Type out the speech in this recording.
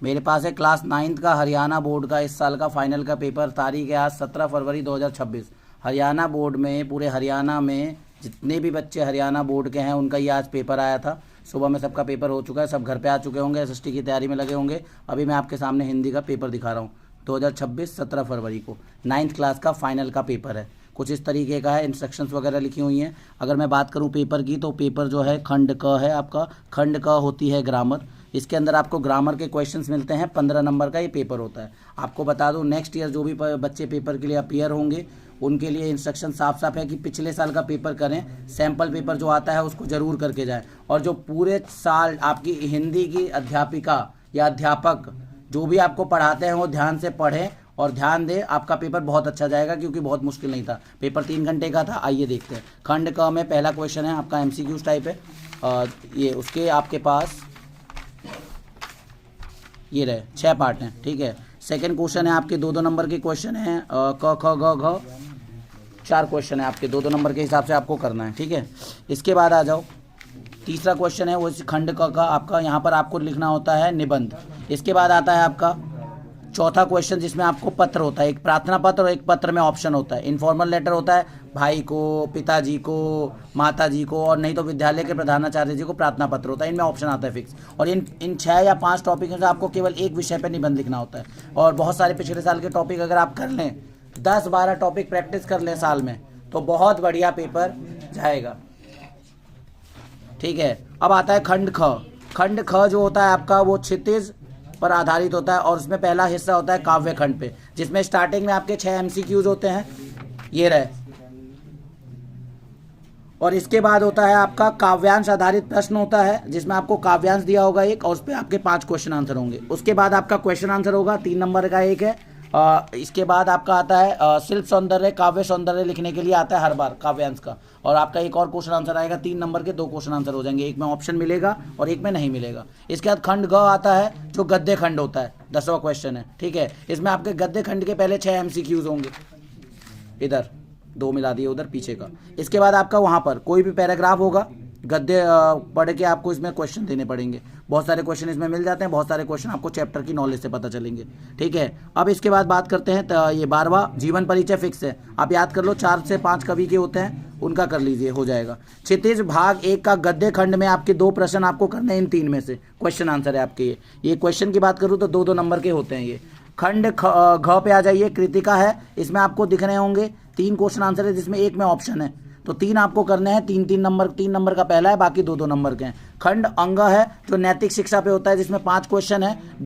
मेरे पास है class 9th का हरियाणा बोर्ड का इस साल का फाइनल का पेपर। तारीख है आज 17 फरवरी 2026। हरियाणा बोर्ड में पूरे हरियाणा में जितने भी बच्चे हरियाणा बोर्ड के हैं उनका ये आज पेपर आया था। सुबह में सबका पेपर हो चुका है, सब घर पे आ चुके होंगे, एसएसटी की तैयारी में लगे होंगे। अभी मैं आपके सामने हिंदी का पेपर दिखा रहा हूँ। 2026 17 फरवरी को 9th क्लास का फाइनल का पेपर है। कुछ इस तरीके का है, इंस्ट्रक्शंस वगैरह लिखी हुई हैं। अगर मैं बात करूं पेपर की तो पेपर जो है खंड क है आपका। खंड क होती है ग्रामर। इसके अंदर आपको ग्रामर के क्वेश्चंस मिलते हैं। 15 नंबर का ये पेपर होता है। आपको बता दूं नेक्स्ट ईयर जो भी बच्चे पेपर के लिए अपीयर होंगे उनके लिए इंस्ट्रक्शन साफ साफ है कि पिछले साल का पेपर करें, सैम्पल पेपर जो आता है उसको ज़रूर करके जाएं। और जो पूरे साल आपकी हिंदी की अध्यापिका या अध्यापक जो भी आपको पढ़ाते हैं वो ध्यान से पढ़ें और ध्यान दें। आपका पेपर बहुत अच्छा जाएगा क्योंकि बहुत मुश्किल नहीं था। पेपर 3 घंटे का था। आइए देखते हैं। खंड क में पहला क्वेश्चन है आपका एमसीक्यूज टाइप है। ये उसके आपके पास ये रहे 6 पार्ट हैं, ठीक है। सेकंड क्वेश्चन है आपके 2-2 नंबर के क्वेश्चन हैं। क ख ग घ 4 क्वेश्चन है आपके 2-2 नंबर के हिसाब से आपको करना है, ठीक है। इसके बाद आ जाओ तीसरा क्वेश्चन है वो खंड क का आपका यहाँ पर आपको लिखना होता है निबंध। इसके बाद आता है आपका चौथा क्वेश्चन जिसमें आपको पत्र होता है, एक प्रार्थना पत्र और एक पत्र में ऑप्शन होता है। इनफॉर्मल लेटर होता है भाई को, पिताजी को, माताजी को, और नहीं तो विद्यालय के प्रधानाचार्य जी को प्रार्थना पत्र होता है। इनमें ऑप्शन आता है फिक्स। और इन 6 या 5 टॉपिक में से आपको केवल एक विषय पर निबंध लिखना होता है। और बहुत सारे पिछले साल के टॉपिक अगर आप कर लें, 10-12 टॉपिक प्रैक्टिस कर लें साल में, तो बहुत बढ़िया पेपर जाएगा, ठीक है। अब आता है खंड ख। खंड ख जो होता है आपका वो क्षितिज पर आधारित होता है और उसमें पहला हिस्सा होता है काव्य खंड पे, जिसमें स्टार्टिंग में आपके 6 एमसीक्यूज होते हैं, ये रहे। और इसके बाद होता है आपका काव्यांश आधारित प्रश्न होता है जिसमें आपको काव्यांश दिया होगा एक और उस पर आपके 5 क्वेश्चन आंसर होंगे। उसके बाद आपका क्वेश्चन आंसर होगा 3 नंबर का एक है। इसके बाद आपका आता है शिल्प सौंदर्य, काव्य सौंदर्य लिखने के लिए आता है हर बार काव्यांश का। और आपका एक और क्वेश्चन आंसर आएगा 3 नंबर के 2 क्वेश्चन आंसर हो जाएंगे, एक में ऑप्शन मिलेगा और एक में नहीं मिलेगा। इसके बाद खंड ग आता है जो गद्य खंड होता है, 10वां क्वेश्चन है, ठीक है। इसमें आपके गद्य खंड के पहले 6 एमसीक्यूज होंगे, इधर 2 मिला दिए उधर पीछे का। इसके बाद आपका वहाँ पर कोई भी पैराग्राफ होगा, गद्य पढ़ के आपको इसमें क्वेश्चन देने पड़ेंगे। बहुत सारे क्वेश्चन इसमें मिल जाते हैं, बहुत सारे क्वेश्चन आपको चैप्टर की नॉलेज से पता चलेंगे, ठीक है। अब इसके बाद बात करते हैं तो ये 12वां जीवन परिचय फिक्स है, आप याद कर लो। 4 से 5 कवि के होते हैं, उनका कर लीजिए, हो जाएगा। क्षितिज भाग 1 का गद्य खंड में आपके 2 प्रश्न आपको करने हैं, इन 3 में से क्वेश्चन आंसर है आपके। ये क्वेश्चन की बात करूँ तो 2-2 नंबर के होते हैं ये। खंड घ पे आ जाइए, कृतिका है, इसमें आपको दिख रहे होंगे 3 क्वेश्चन आंसर है जिसमें एक में ऑप्शन है, तो 3 आपको करने हैं। 3 नंबर का पहला है, बाकी 2-2 नंबर के हैं। खंड अंग है जो नैतिक शिक्षा पे होता है जिसमें 5 क्वेश्चन है।